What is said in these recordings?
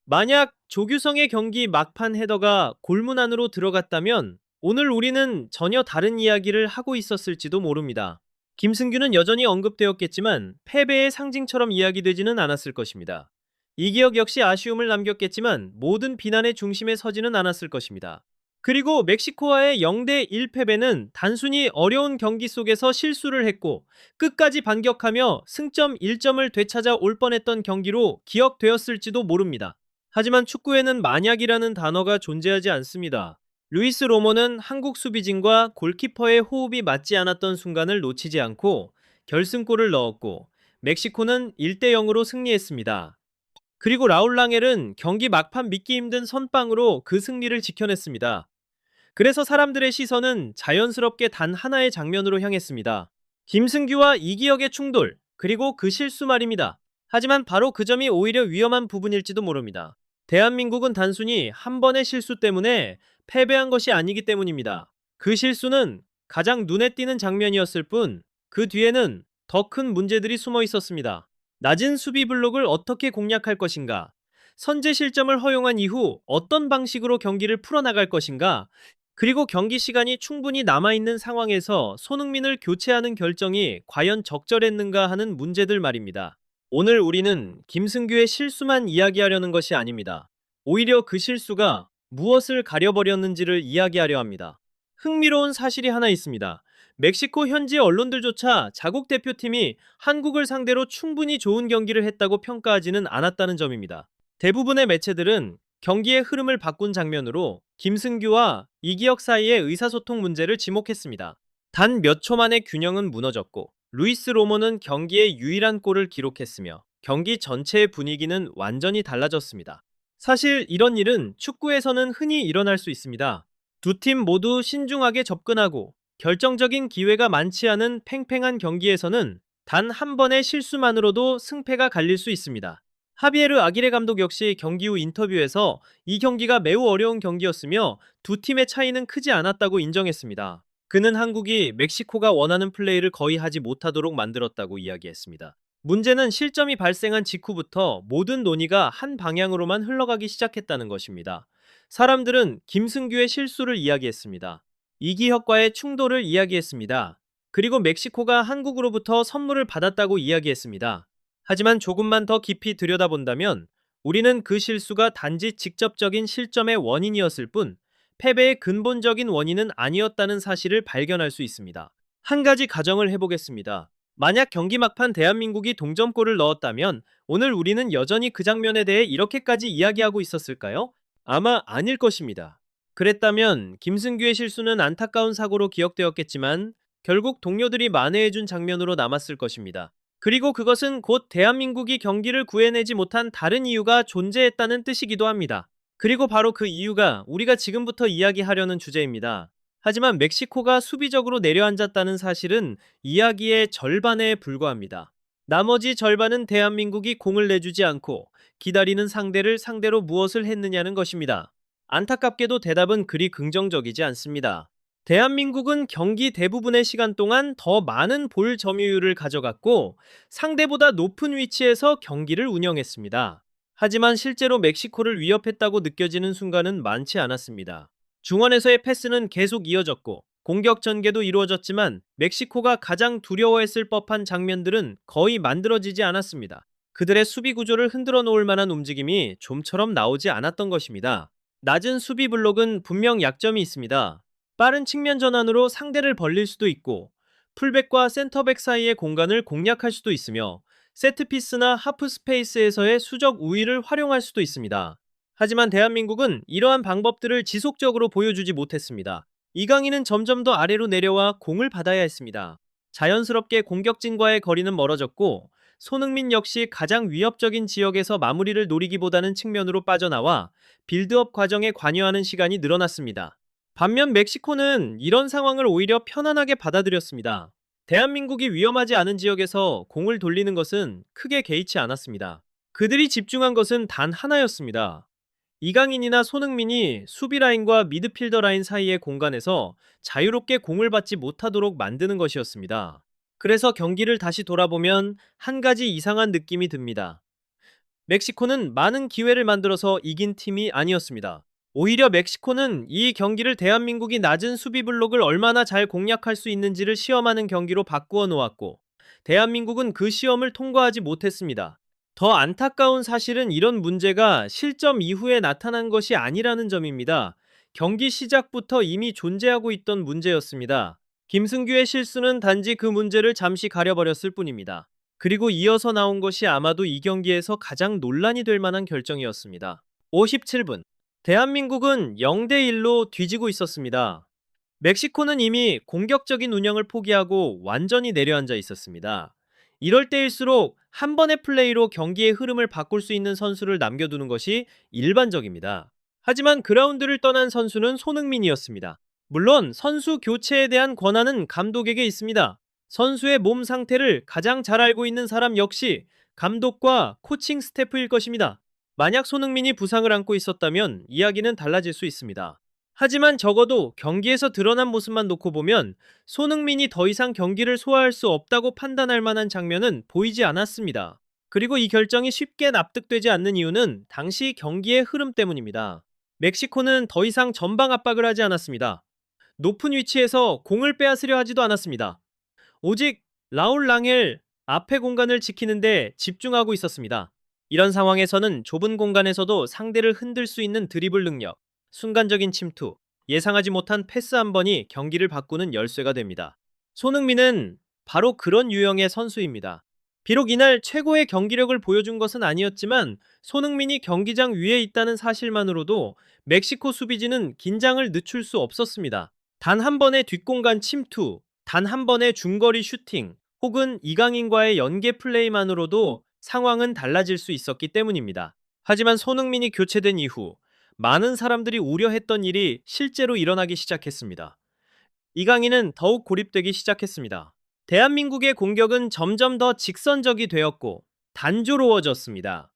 만약 조규성의 경기 막판 헤더가 골문 안으로 들어갔다면 오늘 우리는 전혀 다른 이야기를 하고 있었을지도 모릅니다. 김승규는 여전히 언급되었겠지만 패배의 상징처럼 이야기되지는 않았을 것입니다. 이기혁 역시 아쉬움을 남겼겠지만 모든 비난의 중심에 서지는 않았을 것입니다. 그리고 멕시코와의 0대 1 패배는 단순히 어려운 경기 속에서 실수를 했고 끝까지 반격하며 승점 1점을 되찾아 올 뻔했던 경기로 기억되었을지도 모릅니다. 하지만 축구에는 만약이라는 단어가 존재하지 않습니다. 루이스 로모는 한국 수비진과 골키퍼의 호흡이 맞지 않았던 순간을 놓치지 않고 결승골을 넣었고 멕시코는 1대 0으로 승리했습니다. 그리고 라울 랑엘은 경기 막판 믿기 힘든 선빵으로 그 승리를 지켜냈습니다. 그래서 사람들의 시선은 자연스럽게 단 하나의 장면으로 향했습니다. 김승규와 이기혁의 충돌, 그리고 그 실수 말입니다. 하지만 바로 그 점이 오히려 위험한 부분일지도 모릅니다. 대한민국은 단순히 한 번의 실수 때문에 패배한 것이 아니기 때문입니다. 그 실수는 가장 눈에 띄는 장면이었을 뿐, 그 뒤에는 더 큰 문제들이 숨어 있었습니다. 낮은 수비 블록을 어떻게 공략할 것인가? 선제 실점을 허용한 이후 어떤 방식으로 경기를 풀어나갈 것인가? 그리고 경기 시간이 충분히 남아있는 상황에서 손흥민을 교체하는 결정이 과연 적절했는가 하는 문제들 말입니다. 오늘 우리는 김승규의 실수만 이야기하려는 것이 아닙니다. 오히려 그 실수가 무엇을 가려버렸는지를 이야기하려 합니다. 흥미로운 사실이 하나 있습니다. 멕시코 현지 언론들조차 자국 대표팀이 한국을 상대로 충분히 좋은 경기를 했다고 평가하지는 않았다는 점입니다. 대부분의 매체들은 경기의 흐름을 바꾼 장면으로 김승규와 이기혁 사이의 의사소통 문제를 지목했습니다. 단 몇 초 만에 균형은 무너졌고 루이스 로모는 경기의 유일한 골을 기록했으며 경기 전체의 분위기는 완전히 달라졌습니다. 사실 이런 일은 축구에서는 흔히 일어날 수 있습니다. 두 팀 모두 신중하게 접근하고 결정적인 기회가 많지 않은 팽팽한 경기에서는 단 한 번의 실수만으로도 승패가 갈릴 수 있습니다. 하비에르 아기레 감독 역시 경기 후 인터뷰에서 이 경기가 매우 어려운 경기였으며 두 팀의 차이는 크지 않았다고 인정했습니다. 그는 한국이 멕시코가 원하는 플레이를 거의 하지 못하도록 만들었다고 이야기했습니다. 문제는 실점이 발생한 직후부터 모든 논의가 한 방향으로만 흘러가기 시작했다는 것입니다. 사람들은 김승규의 실수를 이야기했습니다. 이기혁과의 충돌을 이야기했습니다. 그리고 멕시코가 한국으로부터 선물을 받았다고 이야기했습니다. 하지만 조금만 더 깊이 들여다본다면 우리는 그 실수가 단지 직접적인 실점의 원인이었을 뿐 패배의 근본적인 원인은 아니었다는 사실을 발견할 수 있습니다. 한 가지 가정을 해보겠습니다. 만약 경기 막판 대한민국이 동점골을 넣었다면 오늘 우리는 여전히 그 장면에 대해 이렇게까지 이야기하고 있었을까요? 아마 아닐 것입니다. 그랬다면 김승규의 실수는 안타까운 사고로 기억되었겠지만 결국 동료들이 만회해준 장면으로 남았을 것입니다. 그리고 그것은 곧 대한민국이 경기를 구해내지 못한 다른 이유가 존재했다는 뜻이기도 합니다. 그리고 바로 그 이유가 우리가 지금부터 이야기하려는 주제입니다. 하지만 멕시코가 수비적으로 내려앉았다는 사실은 이야기의 절반에 불과합니다. 나머지 절반은 대한민국이 공을 내주지 않고 기다리는 상대를 상대로 무엇을 했느냐는 것입니다. 안타깝게도 대답은 그리 긍정적이지 않습니다. 대한민국은 경기 대부분의 시간 동안 더 많은 볼 점유율을 가져갔고 상대보다 높은 위치에서 경기를 운영했습니다. 하지만 실제로 멕시코를 위협했다고 느껴지는 순간은 많지 않았습니다. 중원에서의 패스는 계속 이어졌고 공격 전개도 이루어졌지만 멕시코가 가장 두려워했을 법한 장면들은 거의 만들어지지 않았습니다. 그들의 수비 구조를 흔들어 놓을 만한 움직임이 좀처럼 나오지 않았던 것입니다. 낮은 수비 블록은 분명 약점이 있습니다. 빠른 측면 전환으로 상대를 벌릴 수도 있고 풀백과 센터백 사이의 공간을 공략할 수도 있으며 세트피스나 하프 스페이스에서의 수적 우위를 활용할 수도 있습니다. 하지만 대한민국은 이러한 방법들을 지속적으로 보여주지 못했습니다. 이강인은 점점 더 아래로 내려와 공을 받아야 했습니다. 자연스럽게 공격진과의 거리는 멀어졌고 손흥민 역시 가장 위협적인 지역에서 마무리를 노리기보다는 측면으로 빠져나와 빌드업 과정에 관여하는 시간이 늘어났습니다. 반면 멕시코는 이런 상황을 오히려 편안하게 받아들였습니다. 대한민국이 위험하지 않은 지역에서 공을 돌리는 것은 크게 개의치 않았습니다. 그들이 집중한 것은 단 하나였습니다. 이강인이나 손흥민이 수비 라인과 미드필더 라인 사이의 공간에서 자유롭게 공을 받지 못하도록 만드는 것이었습니다. 그래서 경기를 다시 돌아보면 한 가지 이상한 느낌이 듭니다. 멕시코는 많은 기회를 만들어서 이긴 팀이 아니었습니다. 오히려 멕시코는 이 경기를 대한민국이 낮은 수비 블록을 얼마나 잘 공략할 수 있는지를 시험하는 경기로 바꾸어 놓았고, 대한민국은 그 시험을 통과하지 못했습니다. 더 안타까운 사실은 이런 문제가 실점 이후에 나타난 것이 아니라는 점입니다. 경기 시작부터 이미 존재하고 있던 문제였습니다. 김승규의 실수는 단지 그 문제를 잠시 가려버렸을 뿐입니다. 그리고 이어서 나온 것이 아마도 이 경기에서 가장 논란이 될 만한 결정이었습니다. 57분. 대한민국은 0대1로 뒤지고 있었습니다. 멕시코는 이미 공격적인 운영을 포기하고 완전히 내려앉아 있었습니다. 이럴 때일수록 한 번의 플레이로 경기의 흐름을 바꿀 수 있는 선수를 남겨두는 것이 일반적입니다. 하지만 그라운드를 떠난 선수는 손흥민이었습니다. 물론 선수 교체에 대한 권한은 감독에게 있습니다. 선수의 몸 상태를 가장 잘 알고 있는 사람 역시 감독과 코칭 스태프일 것입니다. 만약 손흥민이 부상을 안고 있었다면 이야기는 달라질 수 있습니다. 하지만 적어도 경기에서 드러난 모습만 놓고 보면 손흥민이 더 이상 경기를 소화할 수 없다고 판단할 만한 장면은 보이지 않았습니다. 그리고 이 결정이 쉽게 납득되지 않는 이유는 당시 경기의 흐름 때문입니다. 멕시코는 더 이상 전방 압박을 하지 않았습니다. 높은 위치에서 공을 빼앗으려 하지도 않았습니다. 오직 라울 랑헬 앞의 공간을 지키는데 집중하고 있었습니다. 이런 상황에서는 좁은 공간에서도 상대를 흔들 수 있는 드리블 능력, 순간적인 침투, 예상하지 못한 패스 한 번이 경기를 바꾸는 열쇠가 됩니다. 손흥민은 바로 그런 유형의 선수입니다. 비록 이날 최고의 경기력을 보여준 것은 아니었지만 손흥민이 경기장 위에 있다는 사실만으로도 멕시코 수비진은 긴장을 늦출 수 없었습니다. 단 한 번의 뒷공간 침투, 단 한 번의 중거리 슈팅, 혹은 이강인과의 연계 플레이만으로도 상황은 달라질 수 있었기 때문입니다. 하지만 손흥민이 교체된 이후 많은 사람들이 우려했던 일이 실제로 일어나기 시작했습니다. 이강인은 더욱 고립되기 시작했습니다. 대한민국의 공격은 점점 더 직선적이 되었고 단조로워졌습니다.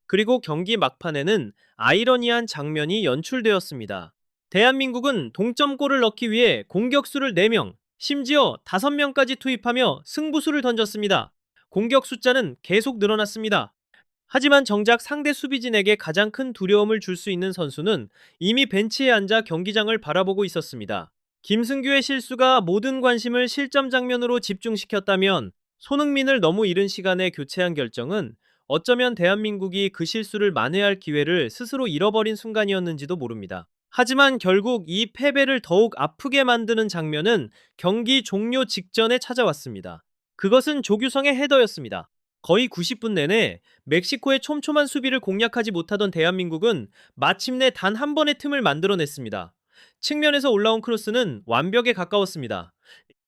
그리고 경기 막판에는 아이러니한 장면이 연출되었습니다. 대한민국은 동점골을 넣기 위해 공격수를 4명, 심지어 5명까지 투입하며 승부수를 던졌습니다. 공격 숫자는 계속 늘어났습니다. 하지만 정작 상대 수비진에게 가장 큰 두려움을 줄 수 있는 선수는 이미 벤치에 앉아 경기장을 바라보고 있었습니다. 김승규의 실수가 모든 관심을 실점 장면으로 집중시켰다면 손흥민을 너무 이른 시간에 교체한 결정은 어쩌면 대한민국이 그 실수를 만회할 기회를 스스로 잃어버린 순간이었는지도 모릅니다. 하지만 결국 이 패배를 더욱 아프게 만드는 장면은 경기 종료 직전에 찾아왔습니다. 그것은 조규성의 헤더였습니다. 거의 90분 내내 멕시코의 촘촘한 수비를 공략하지 못하던 대한민국은 마침내 단 한 번의 틈을 만들어냈습니다. 측면에서 올라온 크로스는 완벽에 가까웠습니다.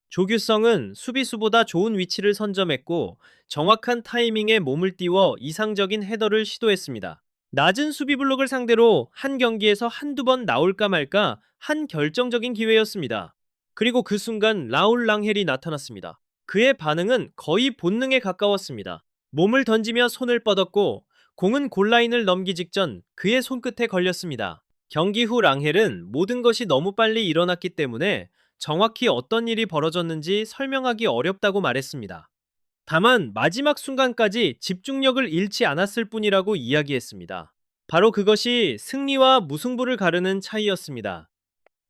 조규성은 수비수보다 좋은 위치를 선점했고 정확한 타이밍에 몸을 띄워 이상적인 헤더를 시도했습니다. 낮은 수비 블록을 상대로 한 경기에서 한두 번 나올까 말까 한 결정적인 기회였습니다. 그리고 그 순간 라울 랑헬이 나타났습니다. 그의 반응은 거의 본능에 가까웠습니다. 몸을 던지며 손을 뻗었고 공은 골라인을 넘기 직전 그의 손끝에 걸렸습니다. 경기 후 랑헬은 모든 것이 너무 빨리 일어났기 때문에 정확히 어떤 일이 벌어졌는지 설명하기 어렵다고 말했습니다. 다만 마지막 순간까지 집중력을 잃지 않았을 뿐이라고 이야기했습니다. 바로 그것이 승리와 무승부를 가르는 차이였습니다.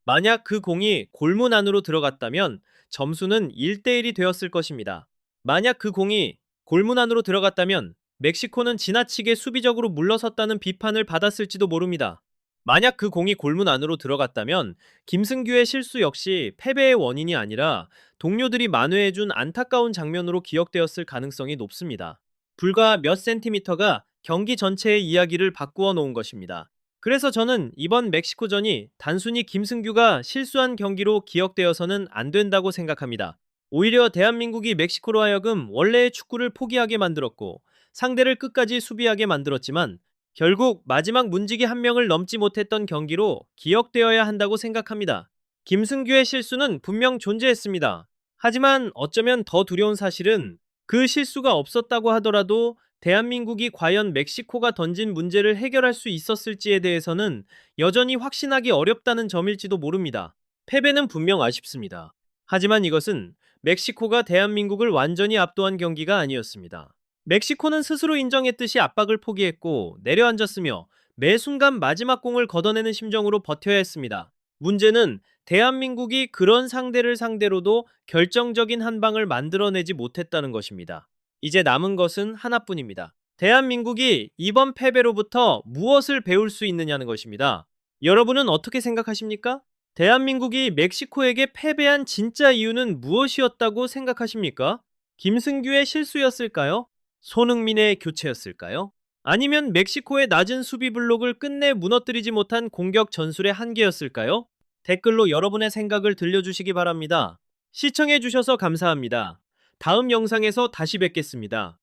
만약 그 공이 골문 안으로 들어갔다면 점수는 1대1이 되었을 것입니다. 만약 그 공이 골문 안으로 들어갔다면 멕시코는 지나치게 수비적으로 물러섰다는 비판을 받았을지도 모릅니다. 만약 그 공이 골문 안으로 들어갔다면 김승규의 실수 역시 패배의 원인이 아니라 동료들이 만회해준 안타까운 장면으로 기억되었을 가능성이 높습니다. 불과 몇 센티미터가 경기 전체의 이야기를 바꾸어 놓은 것입니다. 그래서 저는 이번 멕시코전이 단순히 김승규가 실수한 경기로 기억되어서는 안 된다고 생각합니다. 오히려 대한민국이 멕시코로 하여금 원래의 축구를 포기하게 만들었고 상대를 끝까지 수비하게 만들었지만 결국 마지막 문지기 한 명을 넘지 못했던 경기로 기억되어야 한다고 생각합니다. 김승규의 실수는 분명 존재했습니다. 하지만 어쩌면 더 두려운 사실은 그 실수가 없었다고 하더라도 대한민국이 과연 멕시코가 던진 문제를 해결할 수 있었을지에 대해서는 여전히 확신하기 어렵다는 점일지도 모릅니다. 패배는 분명 아쉽습니다. 하지만 이것은 멕시코가 대한민국을 완전히 압도한 경기가 아니었습니다. 멕시코는 스스로 인정했듯이 압박을 포기했고 내려앉았으며 매 순간 마지막 공을 걷어내는 심정으로 버텨야 했습니다. 문제는 대한민국이 그런 상대를 상대로도 결정적인 한 방을 만들어내지 못했다는 것입니다. 이제 남은 것은 하나뿐입니다. 대한민국이 이번 패배로부터 무엇을 배울 수 있느냐는 것입니다. 여러분은 어떻게 생각하십니까? 대한민국이 멕시코에게 패배한 진짜 이유는 무엇이었다고 생각하십니까? 김승규의 실수였을까요? 손흥민의 교체였을까요? 아니면 멕시코의 낮은 수비 블록을 끝내 무너뜨리지 못한 공격 전술의 한계였을까요? 댓글로 여러분의 생각을 들려주시기 바랍니다. 시청해주셔서 감사합니다. 다음 영상에서 다시 뵙겠습니다.